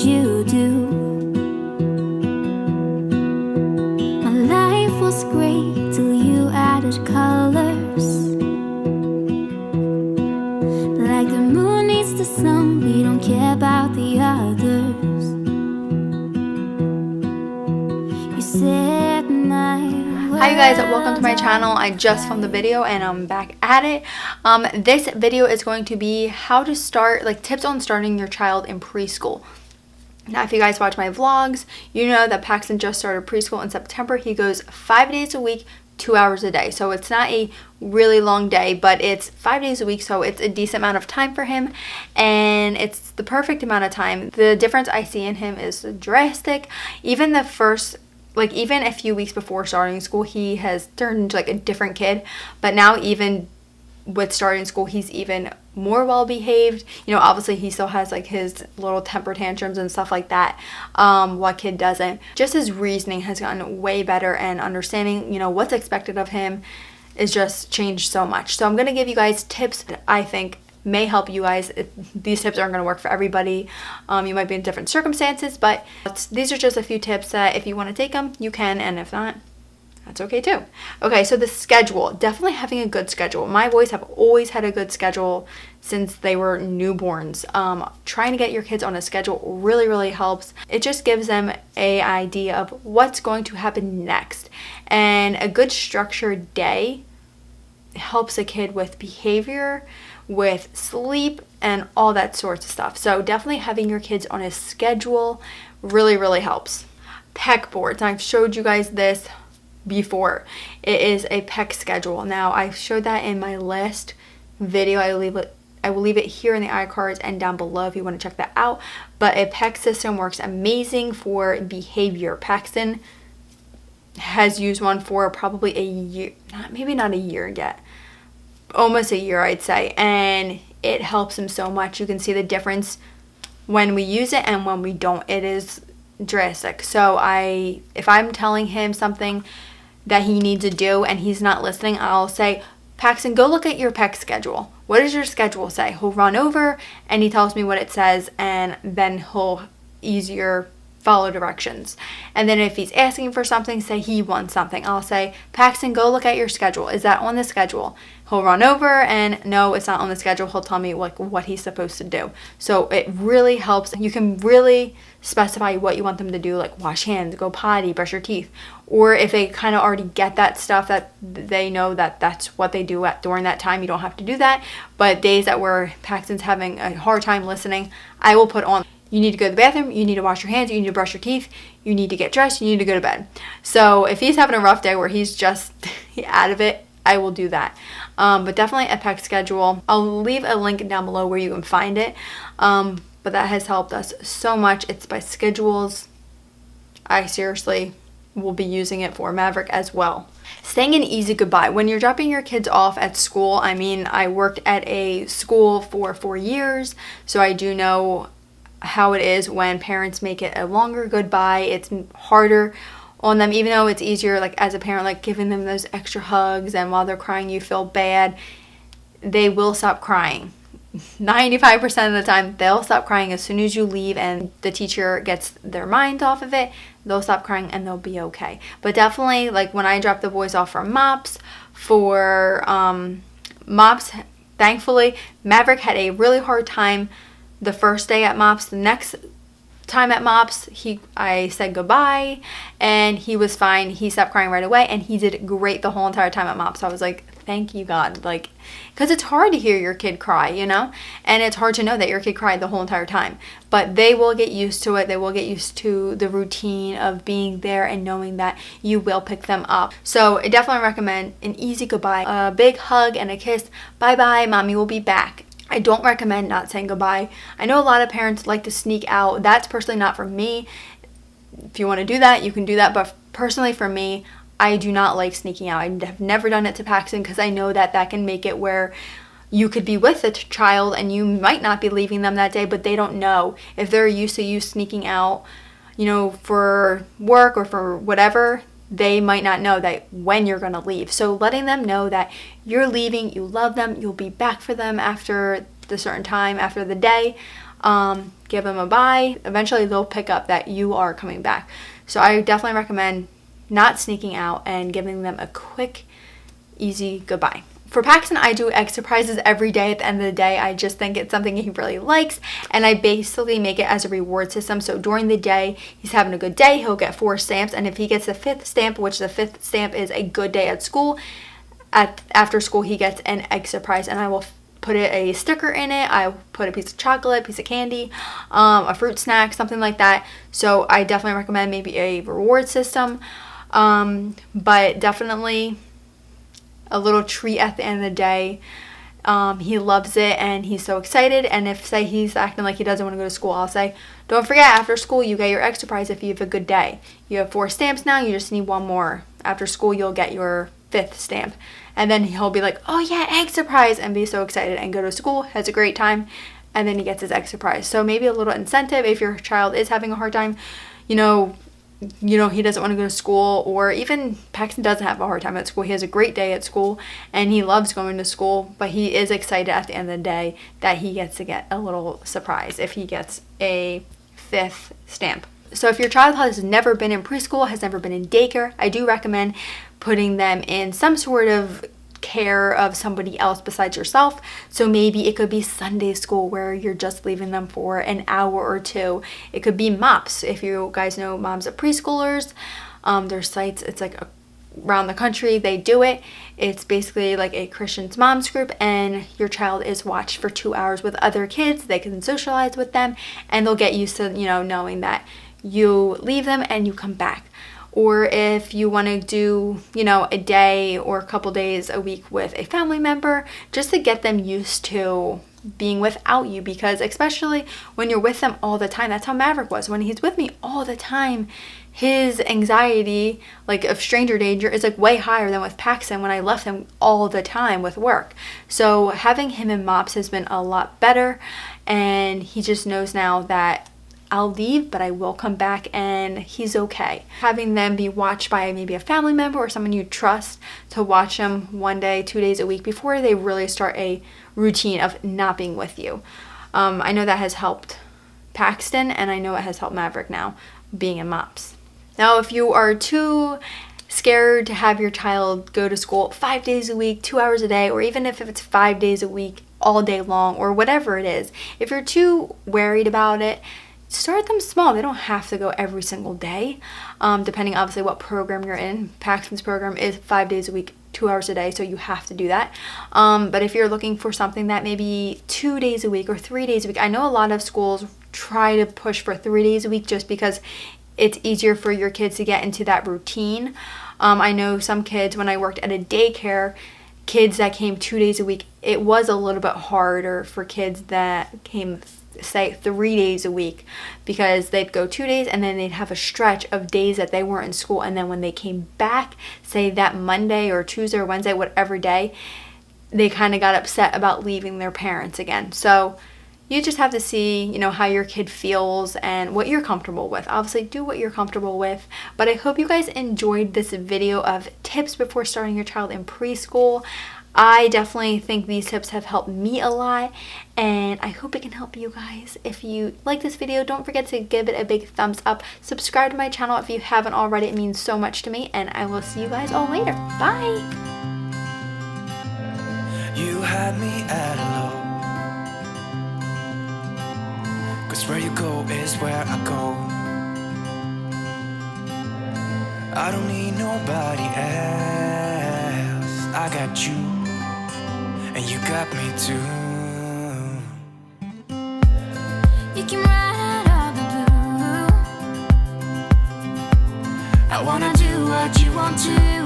you do? My life was great till you added colors. Like the moon needs the sun, we don't care about the others. You said Hi you guys, welcome to my channel. I just filmed the video and I'm back at it. This video is going to be how to start, like tips on starting your child in preschool. Now if you guys watch my vlogs, you know that Paxton just started preschool in September. He goes 5 days a week, 2 hours a day. So it's not a really long day, but it's 5 days a week, so it's a decent amount of time for him, and it's the perfect amount of time. The difference I see in him is drastic. Even the first, like even a few weeks before starting school, he has turned into like a different kid, but now even with starting school, he's even more well behaved. You know, obviously he still has like his little temper tantrums and stuff like that. What kid doesn't? Just his reasoning has gotten way better, and understanding, you know, what's expected of him is just changed so much. So I'm going to give you guys tips that I think may help you guys. These tips aren't going to work for everybody. You might be in different circumstances, but these are just a few tips that if you want to take them, you can, and if not, that's okay too. Okay, so the schedule. Definitely having a good schedule. My boys have always had a good schedule since they were newborns. Trying to get your kids on a schedule really helps. It just gives them an idea of what's going to happen next. And a good structured day helps a kid with behavior, with sleep, and all that sorts of stuff. So definitely having your kids on a schedule really helps. PEC boards. I've showed you guys this before. It is a PEC schedule. Now I showed that in my last video. I will leave it here in the iCards and down below if you want to check that out. But a PEC system works amazing for behavior. Paxton has used one for probably a year, maybe not a year yet, almost a year I'd say, and it helps him so much. You can see the difference when we use it and when we don't. It is drastic. So if I'm telling him something that he needs to do and he's not listening, I'll say, Paxton, go look at your PEC schedule. What does your schedule say? He'll run over and he tells me what it says, and then he'll easier follow directions. And then if he's asking for something, say he wants something, I'll say, Paxton, go look at your schedule. Is that on the schedule? He'll run over and no, it's not on the schedule. He'll tell me like what he's supposed to do. So it really helps. You can really specify what you want them to do, like wash hands, go potty, brush your teeth. Or if they kind of already get that stuff, that they know that that's what they do during that time, you don't have to do that. But days that where Paxton's having a hard time listening, I will put on, you need to go to the bathroom, you need to wash your hands, you need to brush your teeth, you need to get dressed, you need to go to bed. So if he's having a rough day where he's just out of it, I will do that. But definitely a PEC schedule. I'll leave a link down below where you can find it. But that has helped us so much. It's by schedules. I seriously will be using it for Maverick as well. Saying an easy goodbye. When you're dropping your kids off at school, I mean, I worked at a school for 4 years, so I do know how it is when parents make it a longer goodbye. It's harder on them, even though it's easier, like as a parent, like giving them those extra hugs, and while they're crying you feel bad. They will stop crying. 95% of the time they'll stop crying as soon as you leave and the teacher gets their mind off of it. They'll stop crying and they'll be okay. But definitely, like when I dropped the boys off for MOPS, thankfully Maverick had a really hard time the first day at MOPS. The next time at MOPS, I said goodbye and he was fine. He stopped crying right away and he did great the whole entire time at MOPS. I was like, thank you God, like, because it's hard to hear your kid cry, you know, and it's hard to know that your kid cried the whole entire time, but they will get used to it. They will get used to the routine of being there and knowing that you will pick them up. So I definitely recommend an easy goodbye, a big hug and a kiss. Bye bye, mommy will be back. I don't recommend not saying goodbye. I know a lot of parents like to sneak out. That's personally not for me. If you want to do that, you can do that. But personally for me, I do not like sneaking out. I have never done it to Paxton because I know that that can make it where you could be with a child and you might not be leaving them that day, but they don't know. If they're used to you sneaking out, you know, for work or for whatever, they might not know that when you're going to leave. So letting them know that you're leaving, you love them, you'll be back for them after the certain time, after the day, give them a bye. Eventually they'll pick up that you are coming back. So I definitely recommend not sneaking out and giving them a quick, easy goodbye. For Paxton, I do egg surprises every day. At the end of the day, I just think it's something he really likes, and I basically make it as a reward system. So during the day, he's having a good day, he'll get 4 stamps, and if he gets the 5th stamp, which the 5th stamp is a good day at school, after school he gets an egg surprise, and I will put a sticker in it. I put a piece of chocolate, piece of candy, a fruit snack, something like that. So I definitely recommend maybe a reward system, but definitely a little treat at the end of the day. He loves it and he's so excited. And if, say, he's acting like he doesn't want to go to school, I'll say, don't forget, after school you get your egg surprise if you have a good day. You have 4 stamps now, you just need 1 more. After school you'll get your 5th stamp. And then he'll be like, oh yeah, egg surprise, and be so excited and go to school, has a great time, and then he gets his egg surprise. So maybe a little incentive if your child is having a hard time, you know, he doesn't want to go to school, or even Paxton doesn't have a hard time at school. He has a great day at school and he loves going to school, but he is excited at the end of the day that he gets to get a little surprise if he gets a 5th stamp. So if your child has never been in preschool, has never been in daycare, I do recommend putting them in some sort of care of somebody else besides yourself. So maybe it could be Sunday school where you're just leaving them for an hour or 2. It could be MOPS. If you guys know Moms of Preschoolers, there's sites, it's like around the country, they do it. It's basically like a Christian's moms group, and your child is watched for 2 hours with other kids. They can socialize with them and they'll get used to, knowing that you leave them and you come back. Or if you want to do, a day or a couple days a week with a family member, just to get them used to being without you, because especially when you're with them all the time, that's how Maverick was. When he's with me all the time, his anxiety, like of stranger danger, is like way higher than with Paxton when I left him all the time with work. So having him in MOPS has been a lot better, and he just knows now that I'll leave, but I will come back and he's okay. Having them be watched by maybe a family member or someone you trust to watch them 1 day, 2 days a week before they really start a routine of not being with you. I know that has helped Paxton, and I know it has helped Maverick now being in MOPS. Now, if you are too scared to have your child go to school 5 days a week, 2 hours a day, or even if it's 5 days a week, all day long, or whatever it is, if you're too worried about it, start them small. They don't have to go every single day, depending obviously what program you're in. Paxton's program is 5 days a week, 2 hours a day, so you have to do that. But if you're looking for something that maybe 2 days a week or 3 days a week, I know a lot of schools try to push for 3 days a week just because it's easier for your kids to get into that routine. I know some kids, when I worked at a daycare, kids that came 2 days a week, it was a little bit harder for kids that came, say, 3 days a week, because they'd go 2 days and then they'd have a stretch of days that they weren't in school, and then when they came back, say that Monday or Tuesday or Wednesday, whatever day, they kind of got upset about leaving their parents again. So you just have to see, how your kid feels and what you're comfortable with. Obviously, do what you're comfortable with. But I hope you guys enjoyed this video of tips before starting your child in preschool. I definitely think these tips have helped me a lot, and I hope it can help you guys. If you like this video, don't forget to give it a big thumbs up. Subscribe to my channel if you haven't already. It means so much to me, and I will see you guys all later. Bye! You had me at hello, 'cause where you go is where I go. I don't need nobody else. I got you, and you got me too. You can ride all the blue. I wanna do what you want to.